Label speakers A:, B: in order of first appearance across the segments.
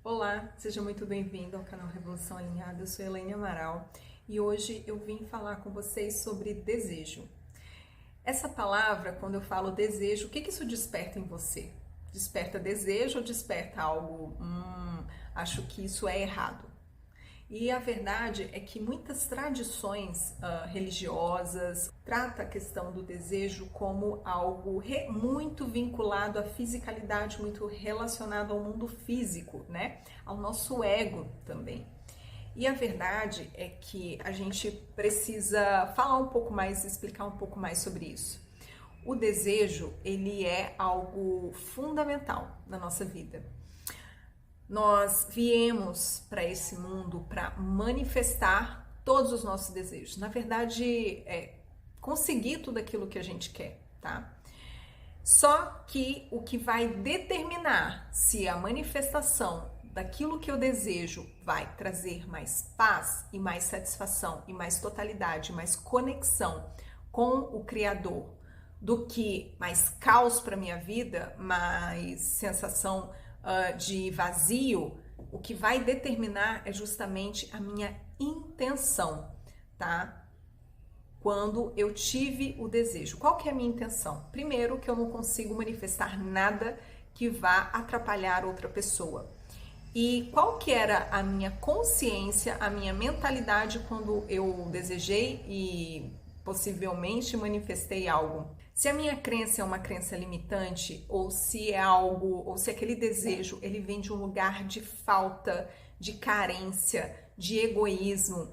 A: Olá, seja muito bem-vindo ao canal Revolução Alinhada. Eu sou Elaine Amaral e hoje eu vim falar com vocês sobre desejo. Essa palavra, quando eu falo desejo, o que isso desperta em você? Desperta desejo ou desperta algo? Acho que isso é errado. E a verdade é que muitas tradições religiosas tratam a questão do desejo como algo muito vinculado à fisicalidade, muito relacionado ao mundo físico, né? Ao nosso ego também. E a verdade é que a gente precisa falar um pouco mais, explicar um pouco mais sobre isso. O desejo, ele é algo fundamental na nossa vida. Nós viemos para esse mundo para manifestar todos os nossos desejos. Na verdade, conseguir tudo aquilo que a gente quer, tá? Só que o que vai determinar se a manifestação daquilo que eu desejo vai trazer mais paz e mais satisfação e mais totalidade, mais conexão com o Criador, do que mais caos para minha vida, mais sensação de vazio, o que vai determinar é justamente a minha intenção, tá? Quando eu tive o desejo. Qual que é a minha intenção? Primeiro, que eu não consigo manifestar nada que vá atrapalhar outra pessoa. E qual que era a minha consciência, a minha mentalidade quando eu desejei e possivelmente manifestei algo? Se a minha crença é uma crença limitante, ou se é algo, ou se aquele desejo ele vem de um lugar de falta, de carência, de egoísmo,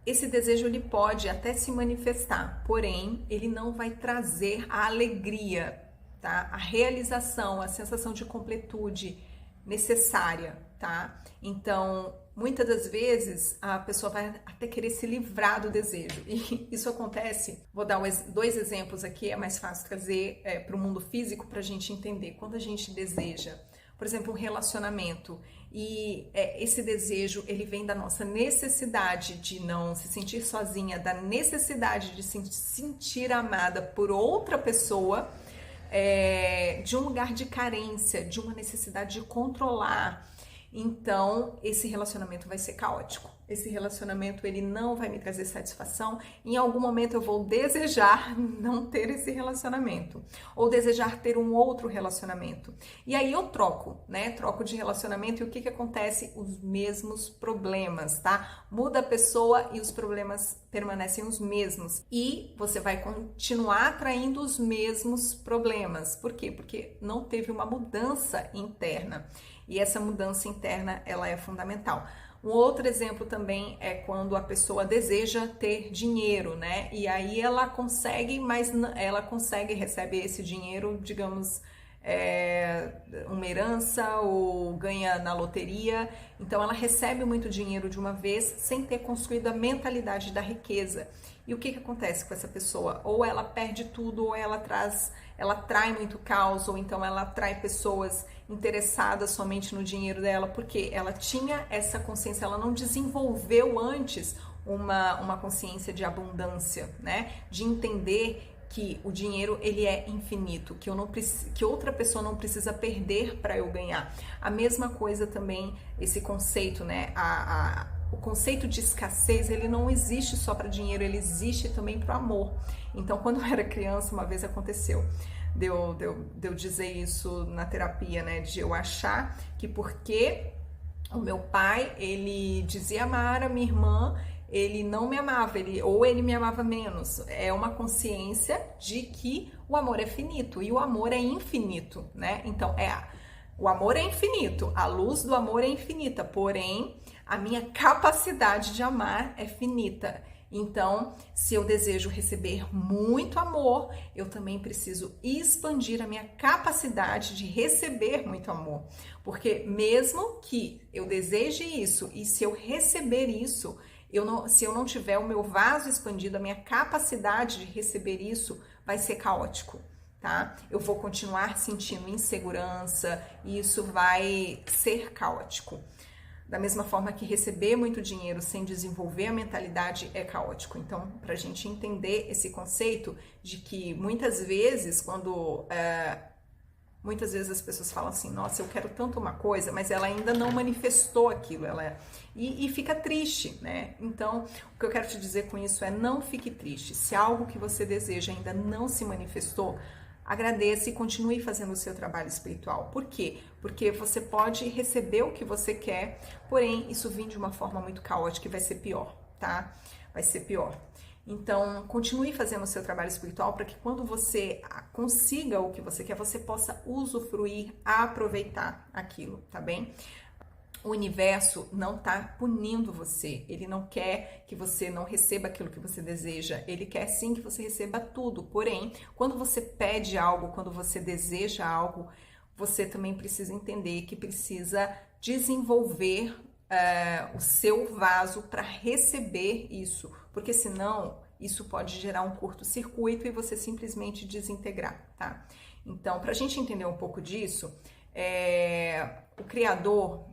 A: esse desejo ele pode até se manifestar, porém ele não vai trazer a alegria, tá? A realização, a sensação de completude necessária, tá? Então, muitas das vezes a pessoa vai até querer se livrar do desejo. E isso acontece, vou dar dois exemplos aqui, é mais fácil trazer para o mundo físico para a gente entender. Quando a gente deseja, por exemplo, um relacionamento, e esse desejo ele vem da nossa necessidade de não se sentir sozinha, da necessidade de se sentir amada por outra pessoa, de um lugar de carência, de uma necessidade de controlar. Então, esse relacionamento vai ser caótico. Esse relacionamento, ele não vai me trazer satisfação. Em algum momento eu vou desejar não ter esse relacionamento. Ou desejar ter um outro relacionamento. E aí eu troco, né? Troco de relacionamento e o que acontece? Os mesmos problemas, tá? Muda a pessoa e os problemas permanecem os mesmos. E você vai continuar atraindo os mesmos problemas. Por quê? Porque não teve uma mudança interna. E essa mudança interna, ela é fundamental. Um outro exemplo também é quando a pessoa deseja ter dinheiro, né? E aí ela consegue, mas ela consegue, recebe esse dinheiro, digamos, uma herança ou ganha na loteria. Então ela recebe muito dinheiro de uma vez sem ter construído a mentalidade da riqueza. E o que acontece com essa pessoa? Ou ela perde tudo, ou ela atrai muito caos, ou então ela atrai pessoas interessadas somente no dinheiro dela, porque ela tinha essa consciência, ela não desenvolveu antes uma consciência de abundância, né? De entender que o dinheiro ele é infinito, que outra pessoa não precisa perder para eu ganhar. A mesma coisa também esse conceito, né? O conceito de escassez, ele não existe só para dinheiro, ele existe também para o amor. Então, quando eu era criança, uma vez aconteceu de eu dizer isso na terapia, né? De eu achar que porque o meu pai, ele dizia amar a minha irmã, ele não me amava, ou ele me amava menos. É uma consciência de que o amor é finito e o amor é infinito, né? Então, o amor é infinito, a luz do amor é infinita, porém, a minha capacidade de amar é finita. Então, se eu desejo receber muito amor, eu também preciso expandir a minha capacidade de receber muito amor. Porque mesmo que eu deseje isso, e se eu receber isso, se eu não tiver o meu vaso expandido, a minha capacidade de receber isso vai ser caótico. Tá? Eu vou continuar sentindo insegurança e isso vai ser caótico. Da mesma forma que receber muito dinheiro sem desenvolver a mentalidade é caótico. Então, para a gente entender esse conceito de que muitas vezes, quando Muitas vezes as pessoas falam assim, nossa, eu quero tanto uma coisa, mas ela ainda não manifestou aquilo, e fica triste, né? Então, o que eu quero te dizer com isso é não fique triste. Se algo que você deseja ainda não se manifestou, agradeça e continue fazendo o seu trabalho espiritual. Por quê? Porque você pode receber o que você quer, porém, isso vir de uma forma muito caótica e vai ser pior, tá? Vai ser pior. Então, continue fazendo o seu trabalho espiritual para que quando você consiga o que você quer, você possa usufruir, aproveitar aquilo, tá bem? O universo não está punindo você, ele não quer que você não receba aquilo que você deseja, ele quer sim que você receba tudo, porém, quando você pede algo, quando você deseja algo, você também precisa entender que precisa desenvolver o seu vaso para receber isso, porque senão isso pode gerar um curto-circuito e você simplesmente desintegrar, tá? Então, para a gente entender um pouco disso, o Criador,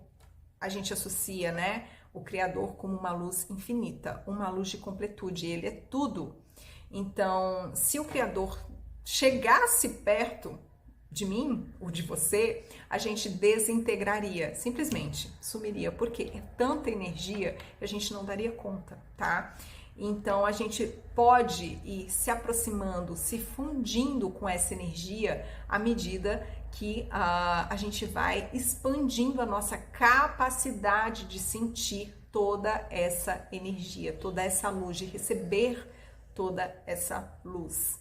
A: a gente associa, né, o Criador como uma luz infinita, uma luz de completude, ele é tudo. Então, se o Criador chegasse perto de mim ou de você, a gente desintegraria, simplesmente sumiria, porque é tanta energia que a gente não daria conta, tá? Então a gente pode ir se aproximando, se fundindo com essa energia à medida que a gente vai expandindo a nossa capacidade de sentir toda essa energia, toda essa luz, de receber toda essa luz.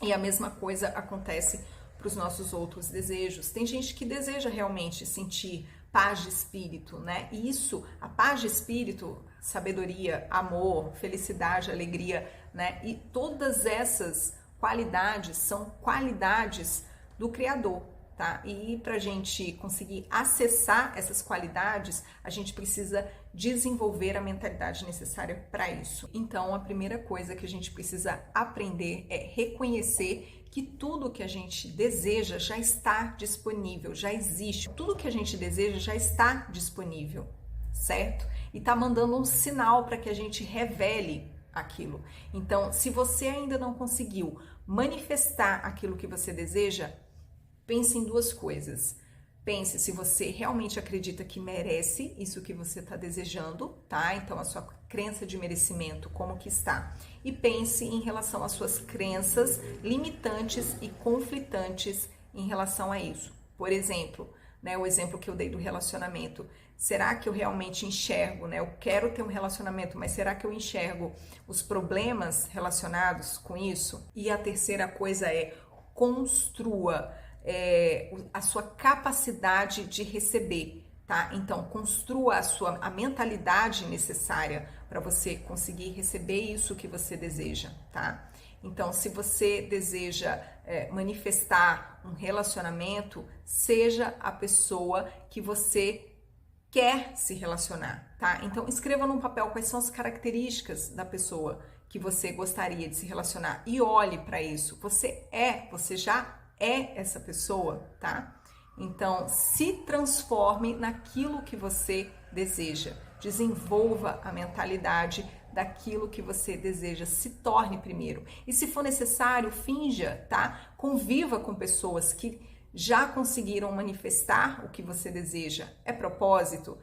A: E a mesma coisa acontece para os nossos outros desejos. Tem gente que deseja realmente sentir paz de espírito, né? E isso, a paz de espírito, sabedoria, amor, felicidade, alegria, né? E todas essas qualidades são qualidades do Criador, tá? E para a gente conseguir acessar essas qualidades, a gente precisa desenvolver a mentalidade necessária para isso. Então, a primeira coisa que a gente precisa aprender é reconhecer que tudo que a gente deseja já está disponível, já existe. Tudo que a gente deseja já está disponível, certo? E tá mandando um sinal para que a gente revele aquilo. Então, se você ainda não conseguiu manifestar aquilo que você deseja, pense em duas coisas. Pense se você realmente acredita que merece isso que você está desejando, tá? Então, a sua crença de merecimento, como que está? E pense em relação às suas crenças limitantes e conflitantes em relação a isso. Por exemplo, né, o exemplo que eu dei do relacionamento. Será que eu realmente enxergo, né? Eu quero ter um relacionamento, mas será que eu enxergo os problemas relacionados com isso? E a terceira coisa é construa a sua capacidade de receber, tá? Então, construa a mentalidade necessária para você conseguir receber isso que você deseja, tá? Então, se você deseja manifestar um relacionamento, seja a pessoa que você quer se relacionar, tá? Então, escreva num papel quais são as características da pessoa que você gostaria de se relacionar e olhe para isso. Você já é essa pessoa, tá? Então, se transforme naquilo que você deseja. Desenvolva a mentalidade daquilo que você deseja. Se torne primeiro. E se for necessário, finja, tá? Conviva com pessoas que já conseguiram manifestar o que você deseja. É propósito?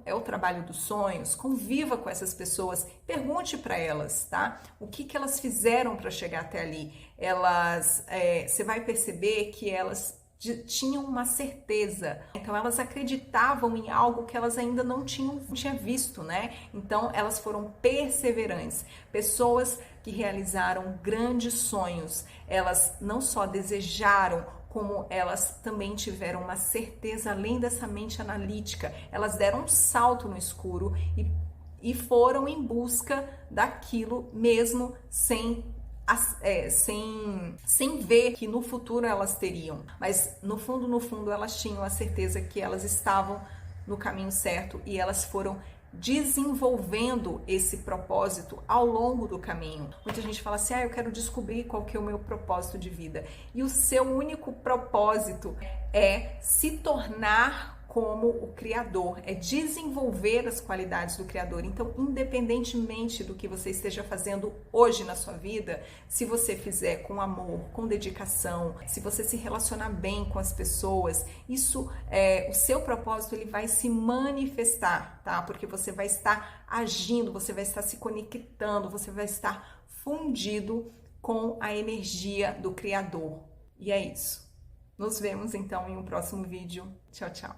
A: É o trabalho dos sonhos? Conviva com essas pessoas, pergunte para elas, tá? O que elas fizeram para chegar até ali? Você vai perceber que elas tinham uma certeza, então elas acreditavam em algo que elas ainda não tinham visto, né? Então elas foram perseverantes, pessoas que realizaram grandes sonhos, elas não só desejaram, como elas também tiveram uma certeza além dessa mente analítica, elas deram um salto no escuro e foram em busca daquilo mesmo sem ver que no futuro elas teriam, mas no fundo elas tinham a certeza que elas estavam no caminho certo e elas foram desenvolvendo esse propósito ao longo do caminho. Muita gente fala assim, eu quero descobrir qual que é o meu propósito de vida. E o seu único propósito é se tornar como o Criador, é desenvolver as qualidades do Criador. Então, independentemente do que você esteja fazendo hoje na sua vida, se você fizer com amor, com dedicação, se você se relacionar bem com as pessoas, isso o seu propósito ele vai se manifestar, tá? Porque você vai estar agindo, você vai estar se conectando, você vai estar fundido com a energia do Criador. E é isso. Nos vemos então em um próximo vídeo. Tchau, tchau.